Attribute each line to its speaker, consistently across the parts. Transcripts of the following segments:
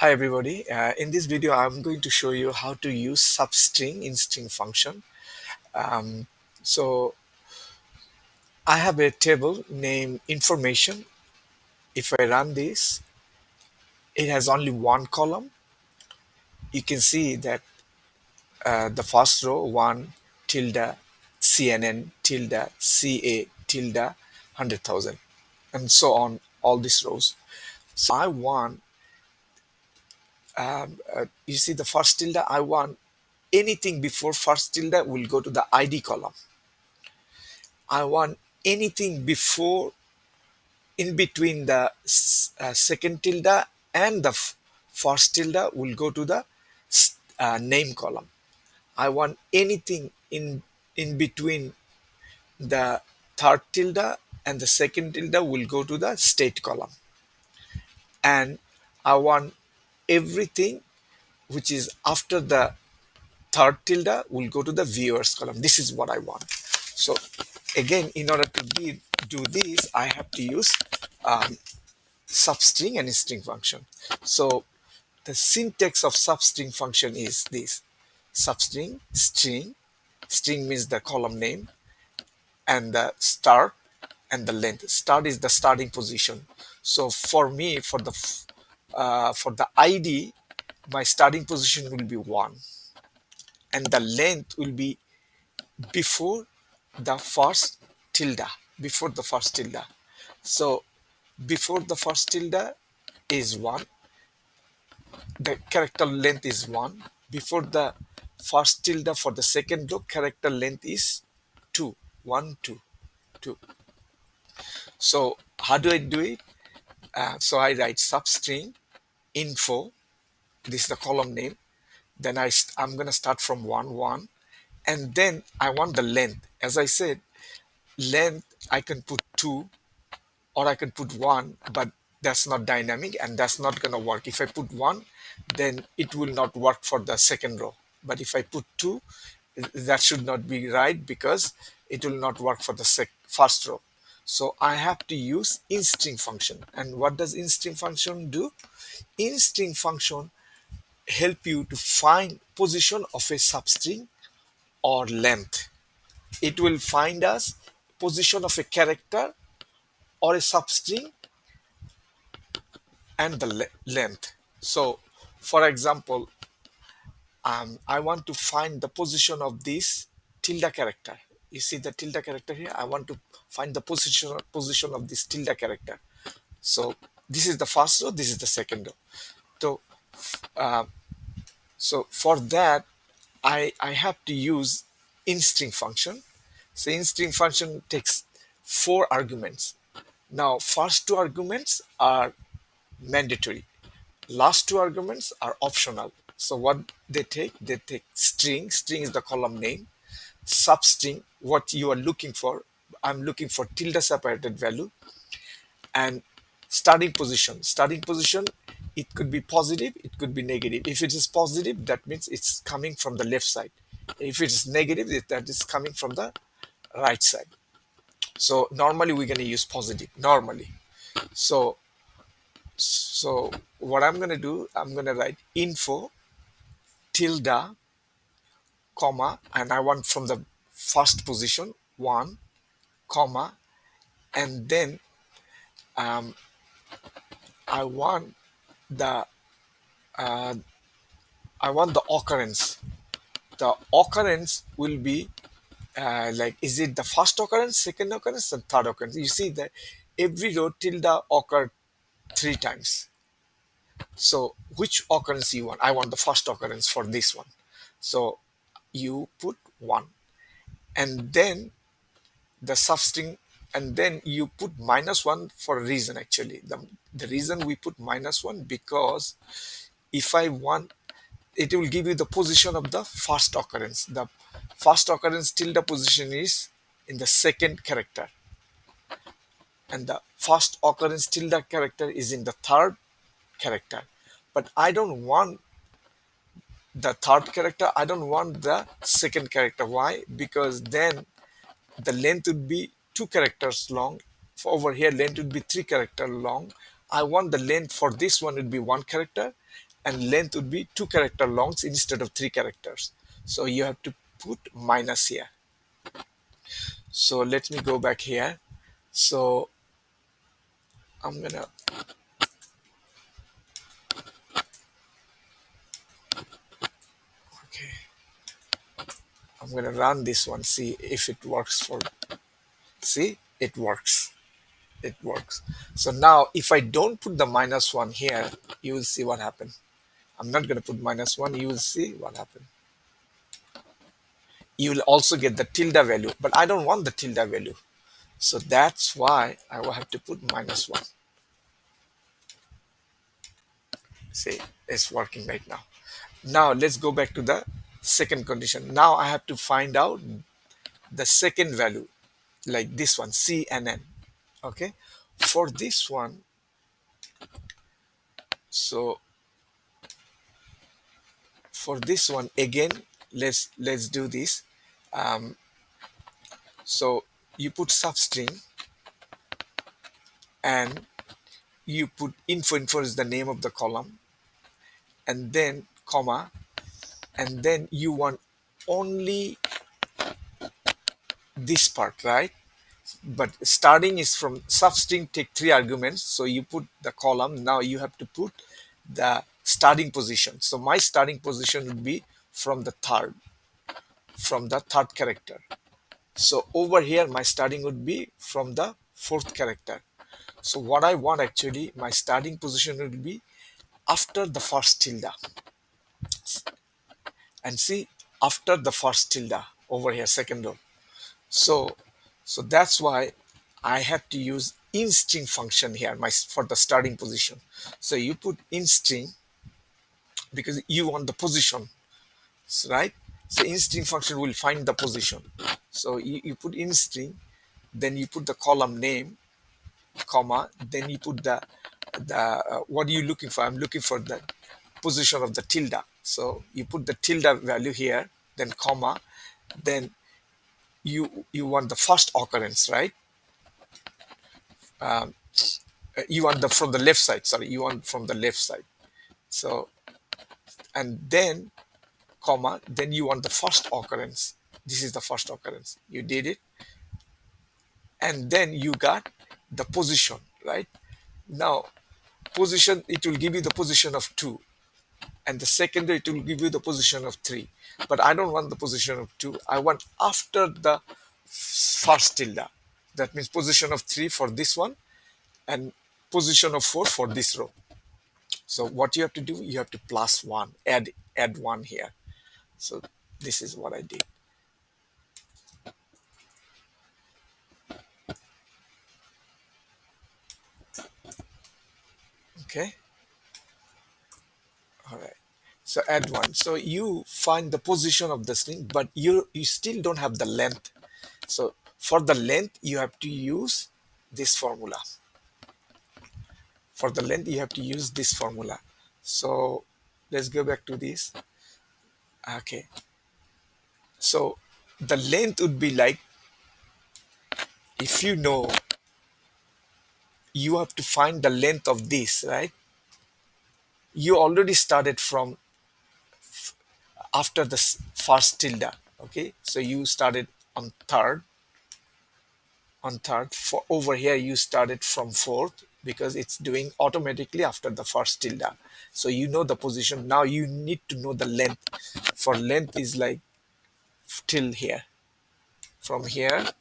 Speaker 1: Hi everybody. In this video, I'm going to show you how to use substring in string function. Um, so I have a table named information. If I run this, it has only one column. You can see that the first row, 1 tilde CNN tilde CA tilde 100,000 and so on, all these rows. So I want, you see the first tilde, I want anything before first tilde will go to the ID column. I want anything before, in between the second tilde and the first tilde will go to the name column. I want anything in between the third tilde and the second tilde will go to the state column. And I want everything which is after the third tilde will go to the viewers column. This is what I want. So again, in order to do this, I have to use substring and string function. So the syntax of substring function is this: substring, string means the column name, and the start and the length. Start is the starting position. So for me, for the ID, my starting position will be 1, and the length will be before the first tilde. Before the first tilde. So before the first tilde is 1, the character length is 1. Before the first tilde for the second row, character length is 2. 1 2 2. So how do I do it? So I write substring info, this is the column name. Then I'm going to start from 1 1, and then I want the length. As I said, length I can put 2 or I can put 1, but that's not dynamic and that's not going to work. If I put 1, then it will not work for the second row. But if I put 2, that should not be right, because it will not work for the first row. So I have to use instring function. And what does instring function do? Instring function help you to find position of a substring or length. It will find us position of a character or a substring and the length. So for example, I want to find the position of this tilde character. You see the tilde character here? I want to find the position of this tilde character. So this is the first row, this is the second row. So uh, so for that, I have to use instring function. So instring function takes 4 arguments. Now first 2 arguments are mandatory. Last 2 arguments are optional. So what they take string. String is the column name. Substring, what you are looking for. I'm looking for tilde separated value. And starting position. Starting position, it could be positive, it could be negative. If it is positive, that means it's coming from the left side. If it is negative, that is coming from the right side. So normally we're going to use positive, normally. So what I'm going to do, I'm going to write info tilde comma, and I want from the first position 1 comma, and then um, I want the uh, I want the occurrence. The occurrence will be like, is it the first occurrence, second occurrence, and third occurrence? You see that every row tilde occurred 3 times. So which occurrence you want? I want the first occurrence for this one. So you put 1, and then the substring, and then you put -1 for a reason. Actually, the reason we put -1, because if I want, it will give you the position of the first occurrence. The first occurrence tilde position is in the second character, and the first occurrence tilde character is in the third character. But I don't want the third character, I don't want the second character. Why? Because then the length would be 2 characters long. For over here, length would be 3 character long. I want the length for this one would be 1 character, and length would be 2 character longs instead of 3 characters. So you have to put minus here. So let me go back here. So I'm gonna, okay, I'm gonna run this one, see if it works for, see, it works. It works. So now if I don't put the -1 here, you will see what happened. I'm not going to put -1. You will see what happened. You will also get the tilde value, but I don't want the tilde value. So that's why I will have to put -1. See, it's working right now. Now let's go back to the second condition. Now I have to find out the second value, like this one, C and N. Okay. For this one, so for this one again, let's do this. Um, so you put substring and you put info is the name of the column, and then comma, and then you want only this part, right? But starting is from substring, take 3 arguments, so you put the column. Now you have to put the starting position. So my starting position would be from the third character. So over here my starting would be from the fourth character. So what I want, actually my starting position would be after the first tilde, and see, after the first tilde over here, second row. So that's why I have to use instring function here, for the starting position. So you put instring because you want the position, right? So instring function will find the position. So you put instring, then you put the column name, comma, then you put the what are you looking for? I'm looking for the position of the tilde. So you put the tilde value here, then comma, then you want the first occurrence, right? You want the from the left side. Sorry, you want from the left side. So and then comma, then you want the first occurrence. This is the first occurrence. You did it, and then you got the position, right? Now position, it will give you the position of 2, and the secondary, it will give you the position of 3. But I don't want the position of 2. I want after the first tilde. That means position of 3 for this one and position of 4 for this row. So what you have to do, you have to plus 1, add 1 here. So this is what I did. Okay. All right. So add 1. So you find the position of the string, but you still don't have the length. So for the length, you have to use this formula. For the length, you have to use this formula. So let's go back to this. Okay. So the length would be like, if you know, you have to find the length of this, right? You already started from after the first tilde. Okay. So you started on third. For over here you started from fourth, because it's doing automatically after the first tilde. So you know the position. Now you need to know the length. For length is like till here, from here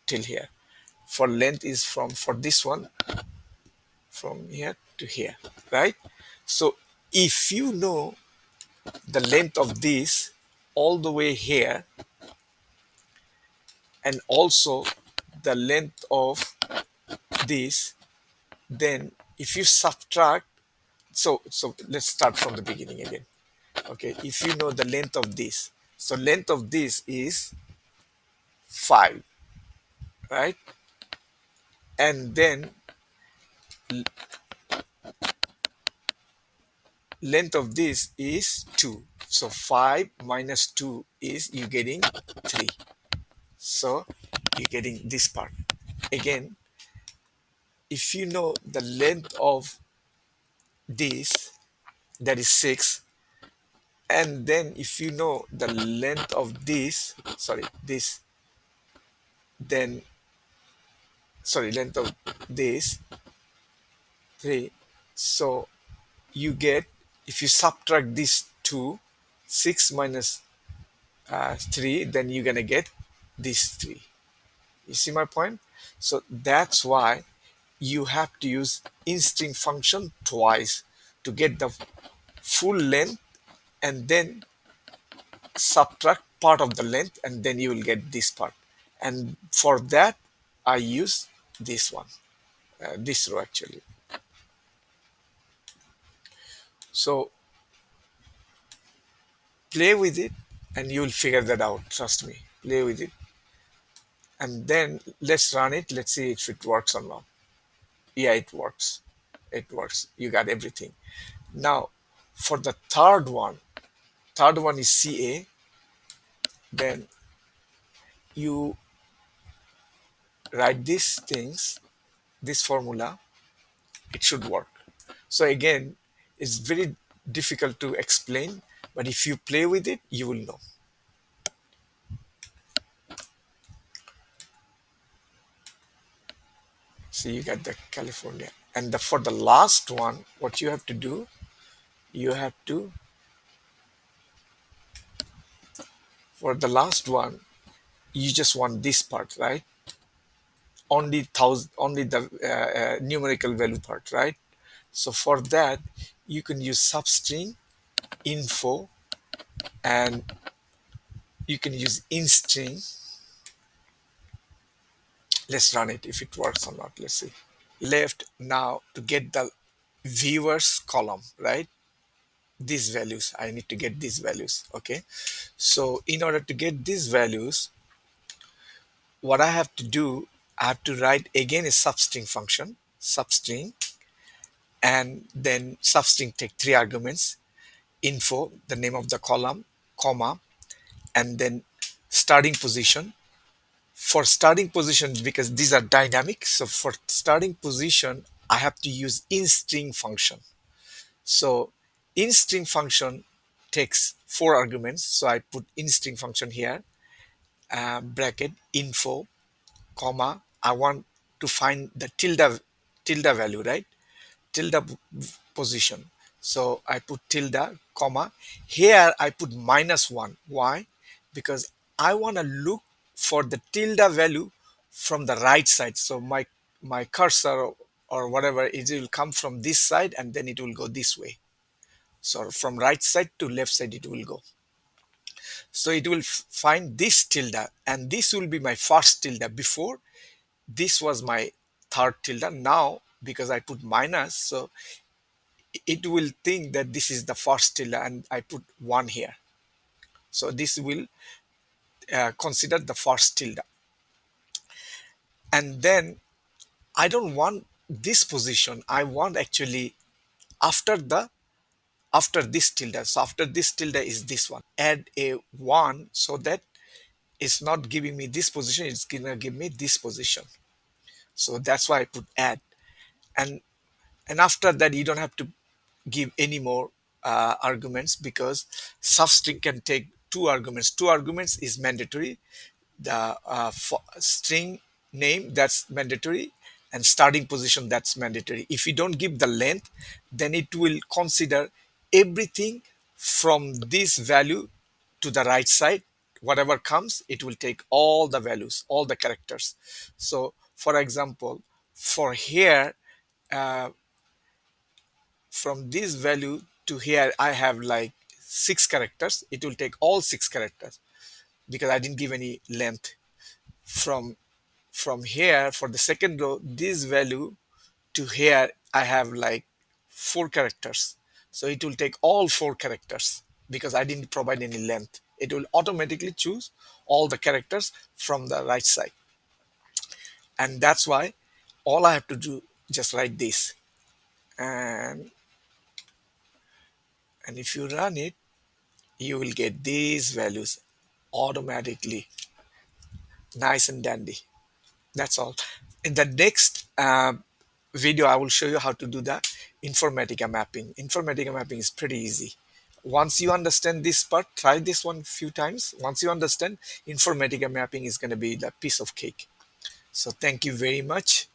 Speaker 1: till here. For length is for this one, from here to here, right? So if you know the length of this all the way here, and also the length of this, then if you subtract, so let's start from the beginning again. Okay, if you know the length of this, so length of this is 5, right? And then length of this is 2, so 5 minus 2 is you getting 3. So you're getting this part. Again, if you know the length of this, that is 6, and then if you know the length of this, sorry, this, then length of this 3. So you get, if you subtract this 2, 6 minus 3, then you're gonna get this 3. You see my point? So that's why you have to use instring function twice to get the full length, and then subtract part of the length, and then you will get this part. And for that I use this one, this row actually. So play with it and you will figure that out, trust me. Play with it, and then let's run it. Let's see if it works or not. Yeah, it works. It works. You got everything. Now for the third one is CA. Then you write these things, this formula, it should work. So again, it's very difficult to explain, but if you play with it, you will know. So you get the California. And for the last one, what you have to do, you have to, for the last one, you just want this part, right? Only thousand, only the numerical value part, right? So for that, you can use substring info, and you can use instring. Let's run it if it works or not. Let's see. Left now to get the viewers column, right? These values, I need to get these values. Okay, so in order to get these values, what I have to do, I have to write again a substring function, substring, and then substring take 3 arguments: info, the name of the column, comma, and then starting position. For starting position, because these are dynamic, so for starting position I have to use instring function. So instring function takes 4 arguments, so I put instring function here, bracket info, comma, I want to find the tilde value, right? Tilde position. So I put tilde, comma. Here I put -1. Why? Because I want to look for the tilde value from the right side. So my cursor or whatever, it will come from this side and then it will go this way. So from right side to left side it will go. So it will find this tilde, and this will be my first tilde. Before, this was my third tilde. Now because I put minus, so it will think that this is the first tilde, and I put 1 here. So this will consider the first tilde. And then I don't want this position. I want actually after this tilde. So after this tilde is this one. Add a 1 so that it's not giving me this position, it's gonna give me this position. So that's why I put add. And after that you don't have to give any more arguments, because substring can take 2 arguments. 2 arguments is mandatory. The string name, that's mandatory, and starting position, that's mandatory. If you don't give the length, then it will consider everything from this value to the right side. Whatever comes, it will take all the values, all the characters. So for example, for here, uh, from this value to here I have like 6 characters. It will take all 6 characters because I didn't give any length. From here, for the second row, this value to here I have like 4 characters, so it will take all 4 characters because I didn't provide any length. It will automatically choose all the characters from the right side. And that's why all I have to do, just write this, and if you run it, you will get these values automatically, nice and dandy. That's all. In the next video I will show you how to do that. Informatica mapping. Informatica mapping is pretty easy. Once you understand this part, try this one few times. Once you understand, Informatica mapping is going to be the piece of cake. So thank you very much.